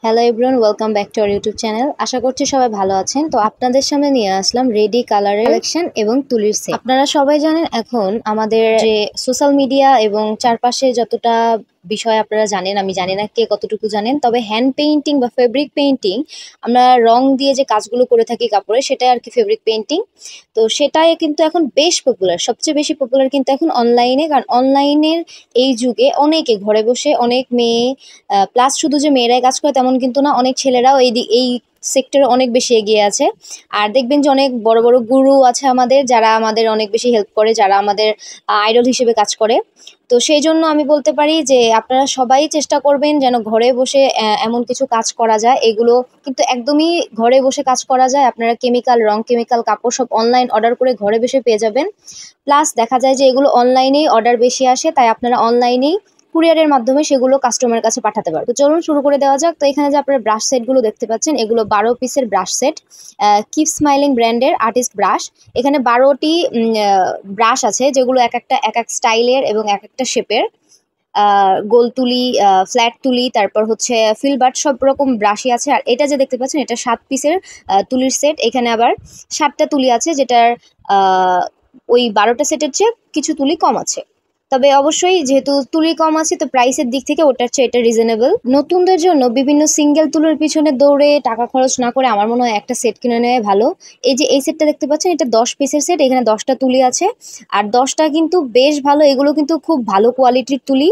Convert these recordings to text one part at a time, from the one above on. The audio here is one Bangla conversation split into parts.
Hello everyone, welcome back to our YouTube channel. আশা করছি সবাই ভালো আছেন। তো আপনাদের সামনে নিয়ে আসলাম রেডি কালারের কালেকশন এবং তুলির সেট। আপনারা সবাই জানেন এখন আমাদের যে সোশ্যাল মিডিয়া এবং চারপাশে যতটা বিষয় আপনারা জানেন, আমি জানি না কে কতটুকু জানেন, তবে হ্যান্ড পেইন্টিং বা ফেব্রিক পেইন্টিং, আমরা রং দিয়ে যে কাজগুলো করে থাকি কাপড়ে, সেটাই আর কি ফেব্রিক পেইন্টিং। তো সেটাই কিন্তু এখন বেশ পপুলার, সবচেয়ে বেশি পপুলার কিন্তু এখন অনলাইনে। কারণ অনলাইনের এই যুগে অনেকে ঘরে বসে, অনেক মেয়ে প্লাস শুধু যে মেয়েরাই কাজ করে তেমন কিন্তু না, অনেক ছেলেরাও এই সেক্টরে অনেক বেশি এগিয়ে আছে। আর দেখবেন যে অনেক বড় বড় গুরু আছে আমাদের, যারা আমাদের অনেক বেশি হেল্প করে, যারা আমাদের আইডল হিসেবে কাজ করে। তো সেই জন্য আমি বলতে পারি যে আপনারা সবাই চেষ্টা করবেন যেন ঘরে বসে এমন কিছু কাজ করা যায়। এগুলো কিন্তু একদমই ঘরে বসে কাজ করা যায়। আপনারা কেমিক্যাল, রং কেমিক্যাল, কাপড় সব অনলাইন অর্ডার করে ঘরে বসে পেয়ে যাবেন। প্লাস দেখা যায় যে এগুলো অনলাইনেই অর্ডার বেশি আসে, তাই আপনারা অনলাইনেই কুরিয়ারের মাধ্যমে সেগুলো কাস্টমারের কাছে পাঠাতে পারবে। তো চলুন শুরু করে দেওয়া যাক। তো এখানে যে আপনারা ব্রাশ সেটগুলো দেখতে পাচ্ছেন, এগুলো 12 পিসের ব্রাশ সেট, কিপ স্মাইলিং ব্র্যান্ডের আর্টিস্ট ব্রাশ। এখানে 12টি ব্রাশ আছে, যেগুলো এক একটা এক এক স্টাইলের এবং এক একটা শেপের। গোল তুলি, ফ্ল্যাট তুলি, তারপর হচ্ছে ফিলবার্ট, সব রকম ব্রাশই আছে। আর এটা যে দেখতে পাচ্ছেন, এটা 7 পিসের তুলির সেট। এখানে আবার 7টা তুলি আছে, যেটার ওই 12টা সেটের চেয়ে কিছু তুলি কম আছে। তবে অবশ্যই যেহেতু তুলি কম আছে, তো প্রাইসের দিক থেকে ওটার চেয়ে এটা রিজনেবল। নতুনদের জন্য বিভিন্ন সিঙ্গেল তুলির পিছনে দৌড়ে টাকা খরচ না করে আমার মনে হয় একটা সেট কিনে নেওয়া ভালো। এই যে এই সেটটা দেখতে পাচ্ছেন, এটা 10 পিসের সেট। এখানে 10টা তুলি আছে, আর 10টা কিন্তু বেশ ভালো। এগুলো কিন্তু খুব ভালো কোয়ালিটির তুলি।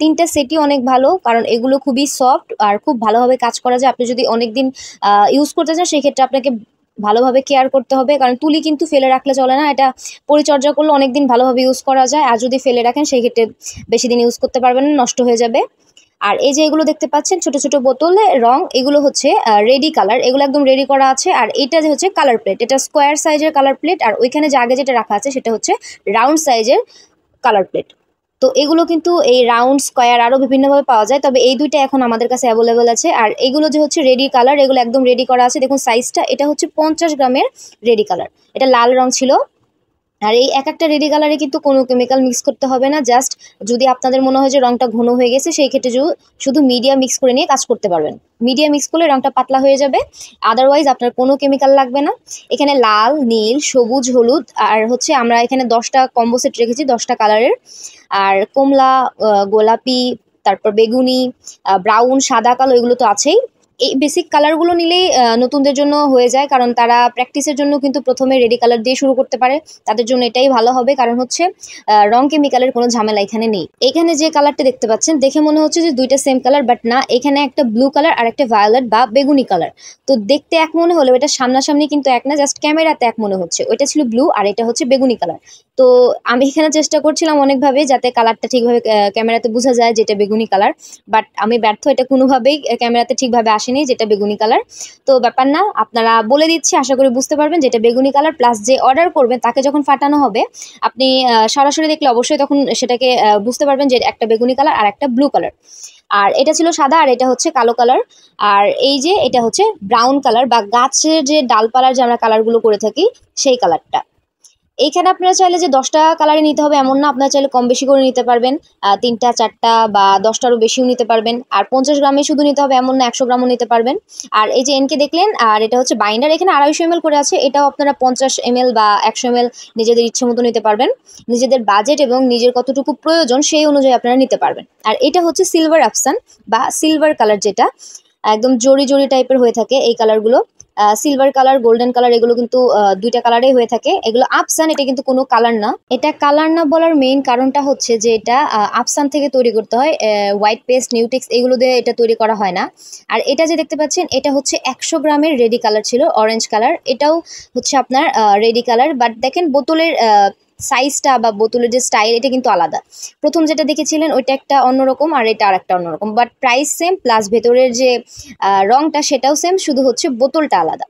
3টা সেটই অনেক ভালো, কারণ এগুলো খুবই সফট আর খুব ভালোভাবে কাজ করা যায়। আপনি যদি অনেকদিন ইউজ করতে চান, সেক্ষেত্রে আপনাকে ভালোভাবে কেয়ার করতে হবে, কারণ তুলি কিন্তু ফেলে রাখলে চলে না। এটা পরিচর্যা করলে অনেকদিন ভালোভাবে ইউজ করা যায়, আর যদি ফেলে রাখেন সেই ক্ষেত্রে বেশি দিন ইউজ করতে পারবেন না, নষ্ট হয়ে যাবে। আর এই যে এগুলো দেখতে পাচ্ছেন ছোট ছোট বোতলে রং, এগুলো হচ্ছে রেডি কালার, এগুলো একদম রেডি করা আছে। আর এটা যে হচ্ছে কালার প্লেট, এটা স্কোয়ার সাইজের কালার প্লেট। আর ওইখানে যে আগে যেটা রাখা আছে সেটা হচ্ছে রাউন্ড সাইজের কালার প্লেট। তো এগুলো কিন্তু এই রাউন্ড, স্কোয়ার আরও বিভিন্নভাবে পাওয়া যায়, তবে এই দুইটা এখন আমাদের কাছে অ্যাভেলেবেল আছে। আর এগুলো যে হচ্ছে রেডি কালার, এগুলো একদম রেডি করা আছে। দেখুন সাইজটা, এটা হচ্ছে 50 গ্রামের রেডি কালার। এটা লাল রং ছিল। আর এই এক একটা রেডি কালারে কিন্তু কোনো কেমিক্যাল মিক্স করতে হবে না। জাস্ট যদি আপনাদের মনে হয় যে রংটা ঘন হয়ে গেছে, সেই ক্ষেত্রে শুধু মিডিয়া মিক্স করে নিয়ে কাজ করতে পারবেন। মিডিয়া মিক্স করলে রংটা পাতলা হয়ে যাবে, আদারওয়াইজ আপনার কোনো কেমিক্যাল লাগবে না। এখানে লাল, নীল, সবুজ, হলুদ, আর হচ্ছে আমরা এখানে 10টা কম্বো সেট রেখেছি, 10টা কালারের। আর কমলা, গোলাপি, তারপর বেগুনি, ব্রাউন, সাদা, কালো, এগুলো তো আছেই। এই বেসিক কালারগুলো নিলেই নতুনদের জন্য হয়ে যায়, কারণ তারা প্র্যাকটিসের জন্য কিন্তু প্রথমে রেডি কালার দিয়ে শুরু করতে পারে। তাদের জন্য এটাই ভালো হবে, কারণ হচ্ছে রং কেমিক্যালের কোনো ঝামেলা এখানে নেই। এখানে যে কালারটা দেখতে পাচ্ছেন, দেখে মনে হচ্ছে যে দুইটা সেম কালার, বাট না, এখানে একটা ব্লু কালার আর একটা ভায়োলেট বা বেগুনি কালার। তো দেখতে এক মনে হলেও এটা সামনাসামনি কিন্তু এক না, জাস্ট ক্যামেরাতে এক মনে হচ্ছে। ওইটা ছিল ব্লু আর এটা হচ্ছে বেগুনি কালার। তো আমি এখানে চেষ্টা করছিলাম অনেকভাবে যাতে কালারটা ঠিকভাবে ক্যামেরাতে বোঝা যায় যেটা বেগুনি কালার, বাট আমি ব্যর্থ। এটা কোনোভাবেই ক্যামেরাতে ঠিকভাবে আসেনি যেটা বেগুনি কালার। তো ব্যাপার না, আপনারা বলে দিচ্ছি, আশা করি বুঝতে পারবেন যেটা বেগুনি কালার। প্লাস যে অর্ডার করবেন তাকে যখন ফাটানো হবে, আপনি সরাসরি দেখলে অবশ্যই তখন সেটাকে বুঝতে পারবেন যে একটা বেগুনি কালার আর একটা ব্লু কালার। আর এটা ছিল সাদা, আর এটা হচ্ছে কালো কালার। আর এই যে এটা হচ্ছে ব্রাউন কালার, বা গাছের যে ডালপালার যে আমরা কালারগুলো করে থাকি, সেই কালারটা। এইখানে আপনারা চাইলে যে 10টা কালারে নিতে হবে এমন না, আপনারা চাইলে কম বেশি করে নিতে পারবেন। 3টা, 4টা বা 10টারও বেশিও নিতে পারবেন। আর 50 গ্রামে শুধু নিতে হবে এমন না, 100 গ্রামও নিতে পারবেন। আর এই যে এনকে দেখলেন, আর এটা হচ্ছে বাইন্ডার, এখানে 250 ml করে আছে। এটাও আপনারা 50 ml বা 100 ml নিজেদের ইচ্ছে মতো নিতে পারবেন। নিজেদের বাজেট এবং নিজের কতটুকু প্রয়োজন সেই অনুযায়ী আপনারা নিতে পারবেন। আর এটা হচ্ছে সিলভার আফসান বা সিলভার কালার, যেটা একদম জরি জরি টাইপের হয়ে থাকে এই কালারগুলো। সিলভার কালার, গোল্ডেন কালার, এগুলো কিন্তু দুইটা কালারেই হয়ে থাকে। এগুলো আফসান, এটা কিন্তু কোনো কালার না। এটা কালার না বলার মেইন কারণটা হচ্ছে যে এটা আফসান থেকে তৈরি করতে হয়। হোয়াইট পেস্ট, নিউটেক্স এগুলো দিয়ে এটা তৈরি করা হয় না। আর এটা যে দেখতে পাচ্ছেন, এটা হচ্ছে 100 গ্রামের রেডি কালার ছিল, অরেঞ্জ কালার। এটাও হচ্ছে আপনার রেডি কালার, বাট দেখেন বোতলের সাইজটা বা বোতলের যে স্টাইল, এটা কিন্তু আলাদা। প্রথম যেটা দেখেছিলেন ওইটা একটা অন্যরকম, আর এটা আর একটা অন্যরকম, বাট প্রাইস সেম, প্লাস ভেতরের যে রংটা সেটাও সেম, শুধু হচ্ছে বোতলটা আলাদা।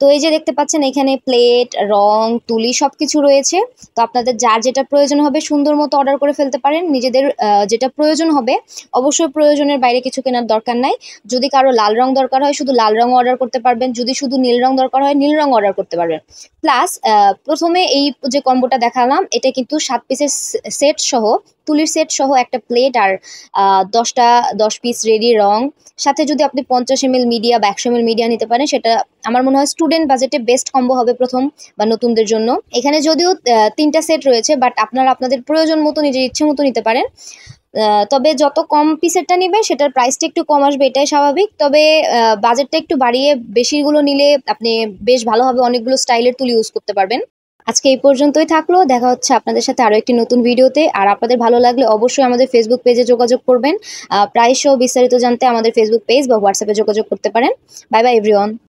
তো এই যে দেখতে পাচ্ছেন এখানে প্লেট, রং, তুলি সবকিছু রয়েছে। তো আপনাদের যার যেটা প্রয়োজন হবে সুন্দর মতো অর্ডার করে ফেলতে পারেন। নিজেদের যেটা প্রয়োজন হবে, অবশ্যই প্রয়োজনের বাইরে কিছু কেনার দরকার নাই। যদি কারো লাল রং দরকার হয় শুধু লাল রং অর্ডার করতে পারবেন, যদি শুধু নীল রং দরকার হয় নীল রং অর্ডার করতে পারবেন। প্লাস প্রথমে এই যে কম্বোটা দেখালাম এটা কিন্তু 7 পিসের সেট সহ, তুলির সেট সহ একটা প্লেট আর 10 পিস রেডি রং, সাথে যদি আপনি 50 ml মিডিয়া বা 100 ml মিডিয়া নিতে পারেন, সেটা আমার মনে হয় স্টুডেন্ট বাজেটে বেস্ট কম্বো হবে প্রথম বা নতুনদের জন্য। এখানে যদিও 3টা সেট রয়েছে, বাট আপনারা আপনাদের প্রয়োজন মতো নিজের ইচ্ছে মতো নিতে পারেন। তবে যত কম পিসেরটা নিবে সেটার প্রাইসটা একটু কম আসবে, এটাই স্বাভাবিক। তবে বাজেটটা একটু বাড়িয়ে বেশিগুলো নিলে আপনি বেশ ভালোভাবে অনেকগুলো স্টাইলের তুলি ইউজ করতে পারবেন। আজকে এই পর্যন্তই থাকলো, দেখা হচ্ছে আপনাদের সাথে আরো একটি নতুন ভিডিওতে। আর আপনাদের ভালো লাগলে অবশ্যই আমাদের ফেসবুক পেজে যোগাযোগ করবেন। প্রাইস সহ বিস্তারিত জানতে আমাদের ফেসবুক পেজ বা হোয়াটসঅ্যাপে যোগাযোগ করতে পারেন। Bye bye everyone.